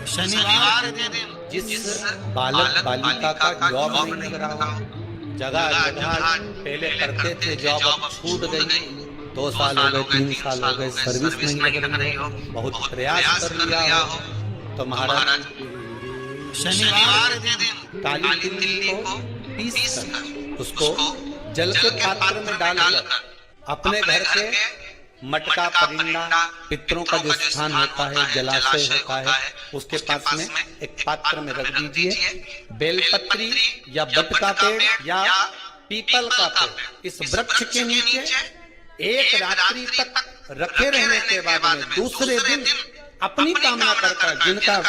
शनिवार के दिन जिस बालक बालिका का जॉब नहीं लग रहा हो, जगह जगह पहले करते थे जॉब, अब छूट गई, 2 साल हो गए, 3 साल हो गए, सर्विस नहीं लग रही हो, बहुत प्रयास कर लिया हो, तो महाराज शनिवार के दिन काली तिल्ली को पीस कर उसको जल के पात्र में डालकर अपने घर के मटका परिंदा पितरों का जो स्थान होता है, जलाशय होता है, उसके पास में एक पात्र में रख दीजिए। बेलपत्री या बट का पेड़ या पीपल का पेड़, इस वृक्ष के नीचे एक रात्रि तक रखे रहने के बाद में दूसरे दिन अपनी कामना करकर, जिनका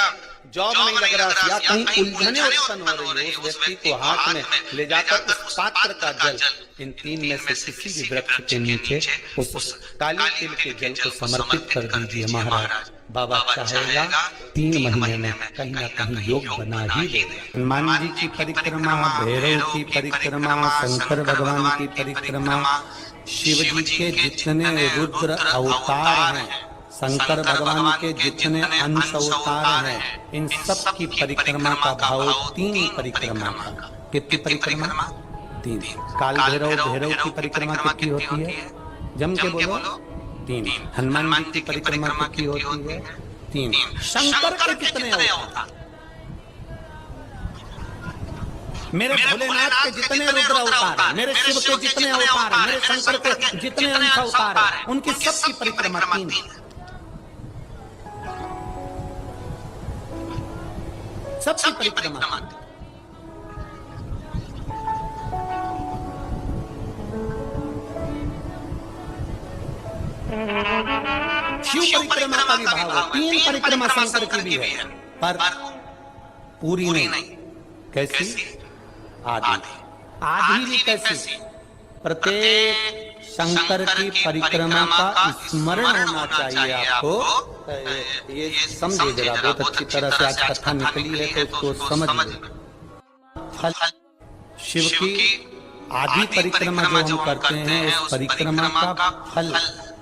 जॉब नहीं लग रहा या कहीं उलझने उत्पन्न हो रही है, उस व्यक्ति को हाथ में ले जाकर उस पात्र का जल इन 3 में से किसी भी वृक्ष के नीचे उस काली तिल के जल को समर्पित कर दीजिए। महाराज बाबा चाहेगा 3 महीने में कहीं ना कहीं योग बना ही देगा। हनुमान जी की परिक्रमा, भैरव की परिक्रमा, शंकर भगवान की परिक्रमा, शिव जी के जितने रुद्र अवतार हैं, शंकर भगवान के जितने अंश अवतार हैं, इन सब की परिक्रमा का भाव 3 परिक्रमा का। कितनी परिक्रमा? 3। काल भैरव, भैरव की परिक्रमा कितनी होती है? जम के बोलो 3। हनुमान जी की परिक्रमा कितनी होती है? 3। शंकर के कितने अवतार? मेरे भोलेनाथ के जितने रुद्र अवतार हैं, मेरे शिव के जितने अवतार हैं, मेरे शंकर के जितने अंश अवतार हैं, उनकी सबकी परिक्रमा 3। सबकी परिक्रमा। शिव परिक्रमा का भी भाव है, 3 परिक्रमा शंकर की भी है, पर पूरी नहीं। कैसी? आधी भी कैसी? प्रत्येक शंकर की परिक्रमा का स्मरण होना चाहिए आपको। ये समझिए जरा, बहुत अच्छी तरह से आज कथा निकली है तो उसको समझ लीजिए। फल शिव की आधी परिक्रमा जो हम करते हैं, उस परिक्रमा का फल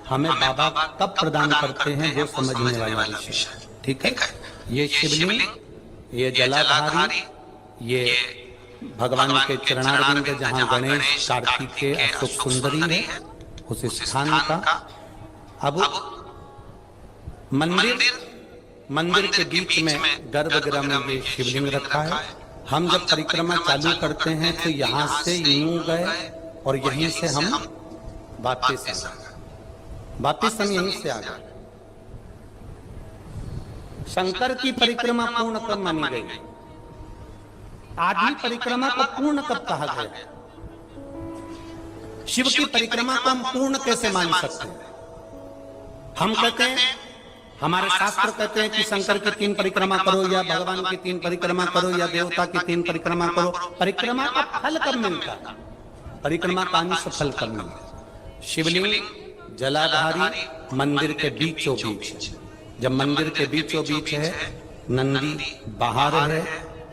हमें बाबा कब प्रदान करते हैं वो समझने वाला विषय है। ठीक है, ये शिवलिंग, ये जलाधारी, ये भगवान के चरणारविंद जहाँ गणेश, कार्तिकेय, अशोक सुंदरी है, उस स्थान का। अब मंदिर के बीच में गर्भगृह में ये शिवलिंग रखा है। हम जब परिक्रमा चालू करते हैं तो यहाँ से यूं गए और यहीं से हम वापिस हम यहीं से आ गए। शंकर की परिक्रमा पूर्ण कब मानी गई? आधी परिक्रमा को पूर्ण कब कहा गया? शिव की परिक्रमा को हम पूर्ण कैसे मान सकते हैं? हम कहते हैं, हमारे शास्त्र कहते हैं कि शंकर की 3 परिक्रमा करो, या भगवान की 3 परिक्रमा करो, या देवता की 3 परिक्रमा करो। परिक्रमा का फल कब मिलता है? परिक्रमा का अंश फल कब मिलता है? शिवलिंग जलाधारी मंदिर के बीचों बीच, जब मंदिर के बीचों बीच है, नंदी बाहर है,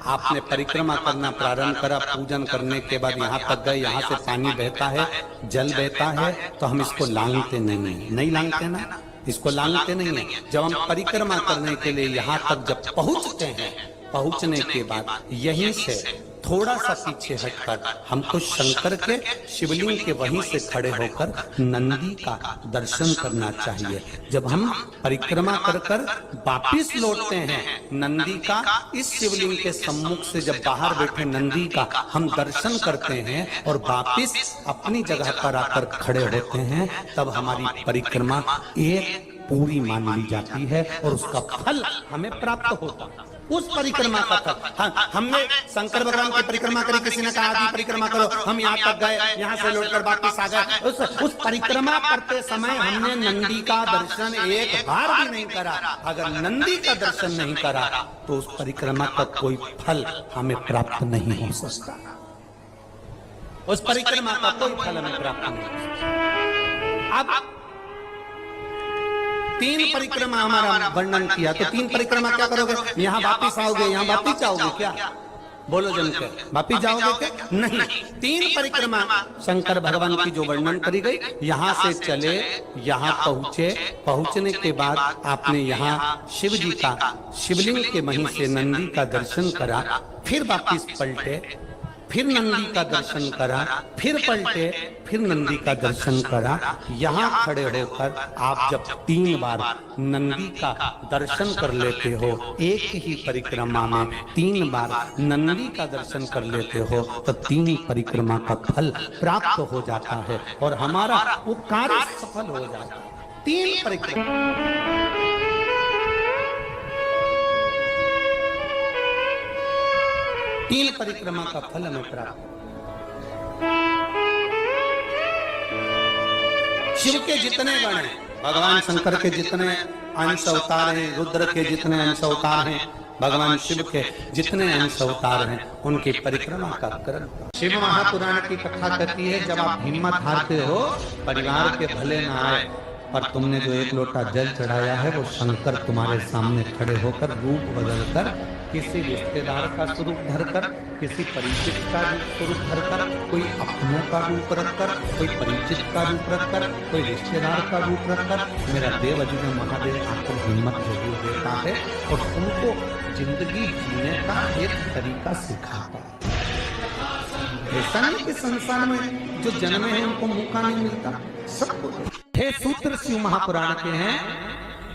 आपने परिक्रमा करना प्रारंभ करा, पूजन करने के बाद यहाँ तक गए, यहाँ से पानी बहता है, जल बहता है, तो हम इसको लांघते नहीं लांघते ना, इसको लांघते नहीं है। जब हम परिक्रमा करने के लिए यहाँ तक जब पहुँचते हैं, पहुँचने के बाद यहीं से थोड़ा सा पीछे हटकर हमको शंकर के शिवलिंग के वहीं से खड़े होकर नंदी का दर्शन करना चाहिए। जब हम परिक्रमा कर कर वापिस लौटते हैं, नंदी का इस शिवलिंग के सम्मुख से जब बाहर बैठे नंदी का हम दर्शन करते हैं और वापिस अपनी जगह पर आकर खड़े होते हैं, तब हमारी परिक्रमा एक पूरी मान ली जाती है और उसका फल हमें प्राप्त होता है। उस परिक्रमा का फल, हमने शंकर भगवान की परिक्रमा करी, किसी ने कहा आदि परिक्रमा करो, हम यहाँ तक गए, यहाँ से लौटकर वापस आ गए। उस परिक्रमा करते समय हमने नंदी का दर्शन एक बार भी नहीं करा। अगर नंदी का दर्शन नहीं करा तो उस परिक्रमा का कोई फल हमें प्राप्त नहीं हो सकता। उस परिक्रमा का कोई फल हमें प्राप्त नहीं हो सकता। अब 3 परिक्रमा हमारा वर्णन किया, तो 3 परिक्रमा क्या करोगे? यहाँ वापिस आओगे, यहाँ वापिस जाओगे क्या? बोलो जम के, वापिस जाओगे क्या? नहीं। 3 परिक्रमा शंकर भगवान की जो वर्णन करी गई, यहाँ से चले, यहाँ पहुंचे, पहुंचने के बाद आपने यहाँ शिव जी का शिवलिंग के मही से नंदी का दर्शन करा, फिर वापिस पलटे, फिर नंदी का दर्शन करा, फिर पलटे, फिर नंदी का दर्शन करा। यहाँ खड़े होकर आप जब 3 बार नंदी का दर्शन कर लेते हो, एक ही परिक्रमा में 3 बार नंदी का दर्शन कर लेते हो, तो 3 परिक्रमा का फल प्राप्त हो जाता है और हमारा वो कार्य सफल हो जाता है। 3 परिक्रमा, 3 परिक्रमा का फल हमें प्राप्त। शिव के जितने गण हैं, भगवान शंकर के जितने अंश अवतार हैं, रुद्र के जितने अंश अवतार हैं, भगवान शिव के जितने अंश अवतार हैं, उनकी परिक्रमा का करण। शिव महापुराण की कथा कहती है, जब आप हिम्मत हारते हो, परिवार के भले न आए, और तुमने जो 1 लोटा जल चढ़ाया है, वो शंकर तुम्हारे सामने खड़े होकर रूप बदलकर, किसी रिश्तेदार का स्वरूप धरकर, किसी परिचित का स्वरूप धरकर, कोई अपनों का रूप रखकर, कोई परिचित का रूप रखकर, कोई रिश्तेदार का रूप रखकर, मेरा देव अजीज महादेव आपको हिम्मत जरूर देता है और तुमको जिंदगी जीने का एक तरीका सिखाता है। ऐसा नहीं कि संसार में जो जन्मे हैं उनको मौका नहीं मिलता, सबको। हे सूत्र शिव महापुराण के हैं,